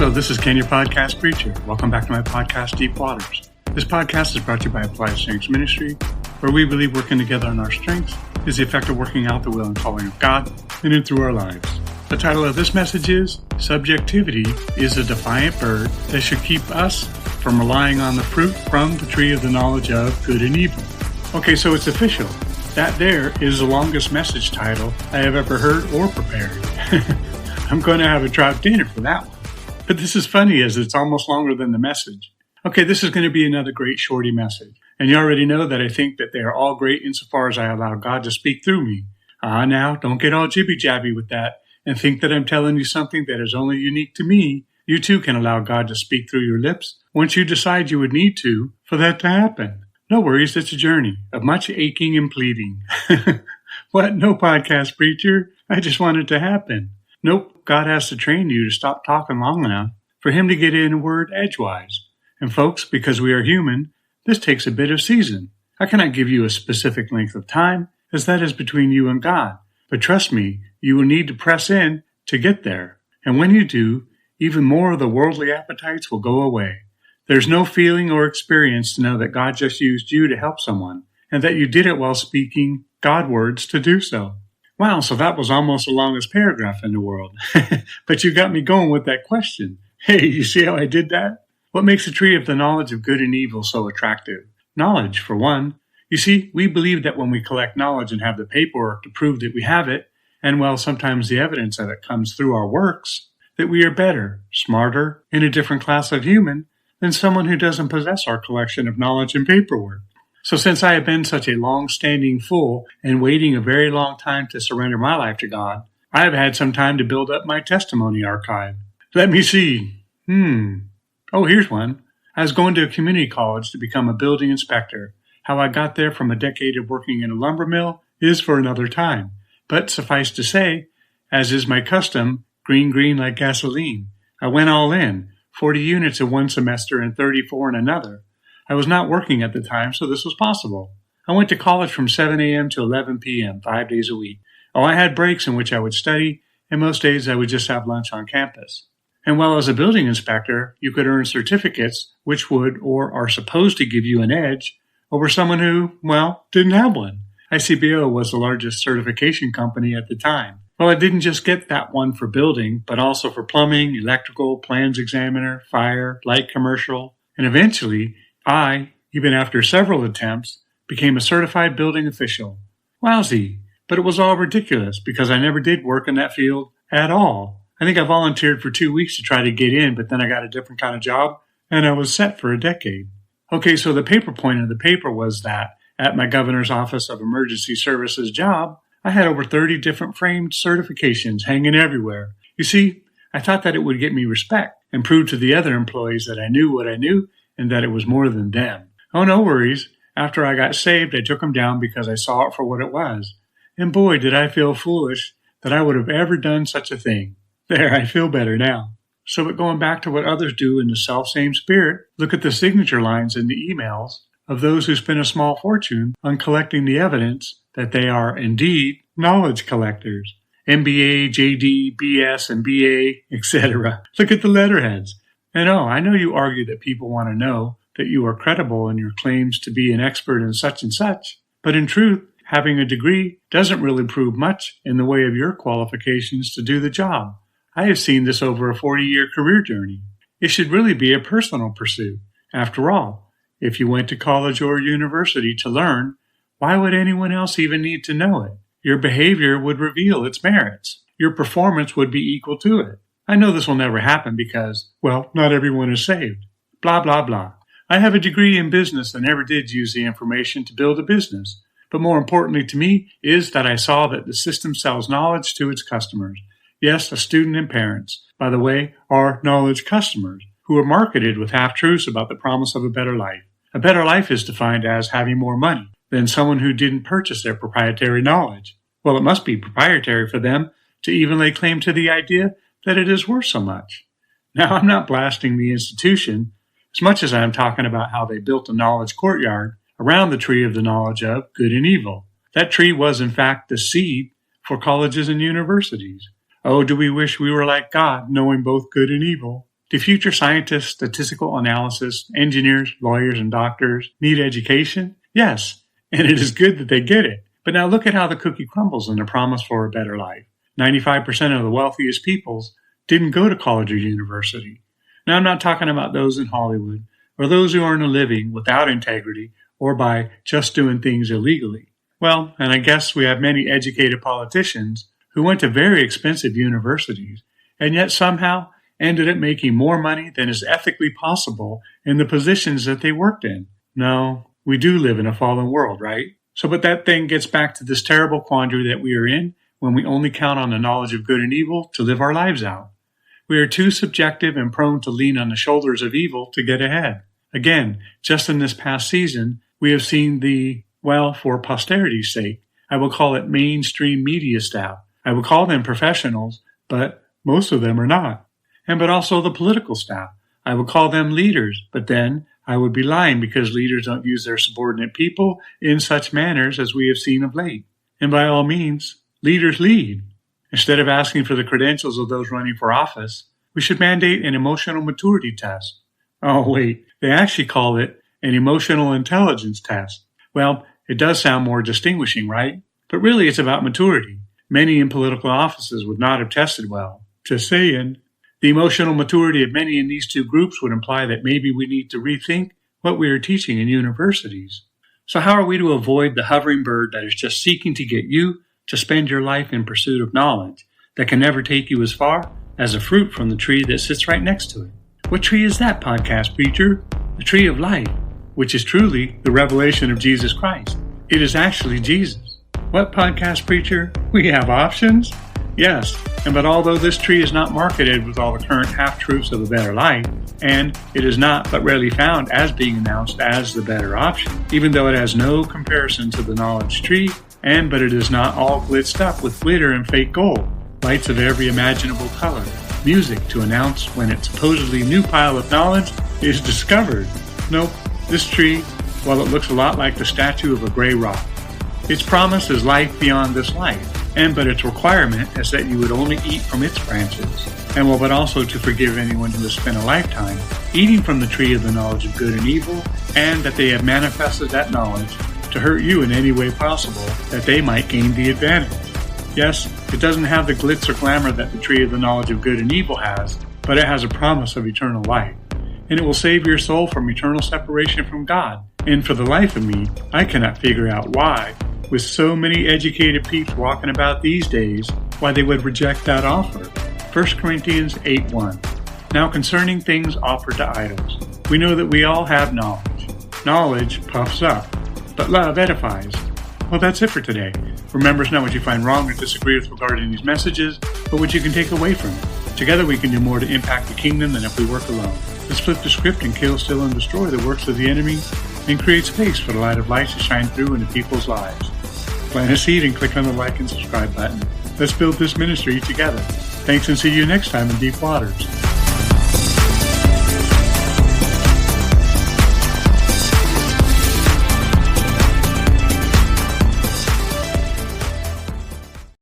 Hello, this is Ken, your podcast preacher. Welcome back to my podcast, Deep Waters. This podcast is brought to you by Applied Strengths Ministry, where we believe working together on our strengths is the effect of working out the will and calling of God in and through our lives. The title of this message is Subjectivity is a Defiant Bird that should keep us from relying on the fruit from the tree of the knowledge of good and evil. Okay, so it's official. That there is the longest message title I have ever heard or prepared. I'm going to have a trout dinner for that one. But this is funny as it's almost longer than the message. Okay, this is going to be another great shorty message. And you already know that I think that they are all great insofar as I allow God to speak through me. Now, don't get all jibby-jabby with that and think that I'm telling you something that is only unique to me. You too can allow God to speak through your lips once you decide you would need to for that to happen. No worries, it's a journey of much aching and pleading. What? No podcast preacher? I just want it to happen. Nope, God has to train you to stop talking long enough for him to get in a word edgewise. And folks, because we are human, this takes a bit of season. I cannot give you a specific length of time, as that is between you and God. But trust me, you will need to press in to get there. And when you do, even more of the worldly appetites will go away. There's no feeling or experience to know that God just used you to help someone, and that you did it while speaking God words to do so. Wow, so that was almost the longest paragraph in the world. But you got me going with that question. Hey, you see how I did that? What makes the tree of the knowledge of good and evil so attractive? Knowledge, for one. You see, we believe that when we collect knowledge and have the paperwork to prove that we have it, and well, sometimes the evidence of it comes through our works, that we are better, smarter, in a different class of human than someone who doesn't possess our collection of knowledge and paperwork. So since I have been such a long-standing fool and waiting a very long time to surrender my life to God, I have had some time to build up my testimony archive. Let me see. Oh, here's one. I was going to a community college to become a building inspector. How I got there from a decade of working in a lumber mill is for another time. But suffice to say, as is my custom, green like gasoline. I went all in, 40 units in one semester and 34 in another. I was not working at the time, so this was possible. I went to college from 7 a.m. to 11 p.m., 5 days a week. Oh, I had breaks in which I would study, and most days I would just have lunch on campus. And while as a building inspector, you could earn certificates which would or are supposed to give you an edge over someone who, well, didn't have one. ICBO was the largest certification company at the time. Well, I didn't just get that one for building, but also for plumbing, electrical, plans examiner, fire, light commercial, and eventually I, even after several attempts, became a certified building official. Wowsy, but it was all ridiculous because I never did work in that field at all. I think I volunteered for 2 weeks to try to get in, but then I got a different kind of job, and I was set for a decade. Okay, so the paper point of the paper was that at my governor's office of emergency services job, I had over 30 different framed certifications hanging everywhere. You see, I thought that it would get me respect and prove to the other employees that I knew what I knew and that it was more than them. Oh, no worries. After I got saved, I took them down because I saw it for what it was. And boy, did I feel foolish that I would have ever done such a thing. There, I feel better now. So, but going back to what others do in the self-same spirit, look at the signature lines in the emails of those who spend a small fortune on collecting the evidence that they are indeed knowledge collectors. MBA, JD, BS, and BA, etc. Look at the letterheads. And I know you argue that people want to know that you are credible in your claims to be an expert in such and such, but in truth, having a degree doesn't really prove much in the way of your qualifications to do the job. I have seen this over a 40-year career journey. It should really be a personal pursuit. After all, if you went to college or university to learn, why would anyone else even need to know it? Your behavior would reveal its merits. Your performance would be equal to it. I know this will never happen because, well, not everyone is saved. Blah, blah, blah. I have a degree in business and never did use the information to build a business. But more importantly to me is that I saw that the system sells knowledge to its customers. Yes, a student and parents, by the way, are knowledge customers who are marketed with half-truths about the promise of a better life. A better life is defined as having more money than someone who didn't purchase their proprietary knowledge. Well, it must be proprietary for them to even lay claim to the idea that it is worth so much. Now, I'm not blasting the institution as much as I am talking about how they built a knowledge courtyard around the tree of the knowledge of good and evil. That tree was, in fact, the seed for colleges and universities. Oh, do we wish we were like God, knowing both good and evil? Do future scientists, statistical analysis, engineers, lawyers, and doctors need education? Yes, and it is good that they get it. But now look at how the cookie crumbles in the promise for a better life. 95% of the wealthiest peoples didn't go to college or university. Now I'm not talking about those in Hollywood or those who earn a living without integrity or by just doing things illegally. Well, and I guess we have many educated politicians who went to very expensive universities and yet somehow ended up making more money than is ethically possible in the positions that they worked in. No, we do live in a fallen world, right? But that thing gets back to this terrible quandary that we are in when we only count on the knowledge of good and evil to live our lives out. We are too subjective and prone to lean on the shoulders of evil to get ahead. Again, just in this past season, we have seen for posterity's sake, I will call it mainstream media staff. I will call them professionals, but most of them are not. But also the political staff. I would call them leaders, but then I would be lying because leaders don't use their subordinate people in such manners as we have seen of late. And by all means, leaders lead. Instead of asking for the credentials of those running for office, we should mandate an emotional maturity test. Oh, wait, they actually call it an emotional intelligence test. Well, it does sound more distinguishing, right? But really, it's about maturity. Many in political offices would not have tested well. Just saying. The emotional maturity of many in these two groups would imply that maybe we need to rethink what we are teaching in universities. So how are we to avoid the hovering bird that is just seeking to get you to spend your life in pursuit of knowledge that can never take you as far as a fruit from the tree that sits right next to it? What tree is that, podcast preacher? The tree of life, which is truly the revelation of Jesus Christ. It is actually Jesus. What, podcast preacher? We have options? Yes, but although this tree is not marketed with all the current half-truths of a better life, and it is not but rarely found as being announced as the better option, even though it has no comparison to the knowledge tree, but it is not all blitzed up with glitter and fake gold, lights of every imaginable color, music to announce when its supposedly new pile of knowledge is discovered. Nope, this tree, while it looks a lot like the statue of a gray rock, its promise is life beyond this life. But its requirement is that you would only eat from its branches, but also to forgive anyone who has spent a lifetime eating from the tree of the knowledge of good and evil, and that they have manifested that knowledge to hurt you in any way possible, that they might gain the advantage. Yes, it doesn't have the glitz or glamour that the tree of the knowledge of good and evil has, but it has a promise of eternal life, and it will save your soul from eternal separation from God. And for the life of me, I cannot figure out why, with so many educated peeps walking about these days, why they would reject that offer. 1 Corinthians 8:1. Now concerning things offered to idols, we know that we all have knowledge. Knowledge puffs up, but love edifies. Well, that's it for today. Remember, it's not what you find wrong or disagree with regarding these messages, but what you can take away from it. Together we can do more to impact the kingdom than if we work alone. Let's flip the script and kill, steal, and destroy the works of the enemy and create space for the light of light to shine through into people's lives. Plant a seed and click on the like and subscribe button. Let's build this ministry together. Thanks, and see you next time in Deep Waters.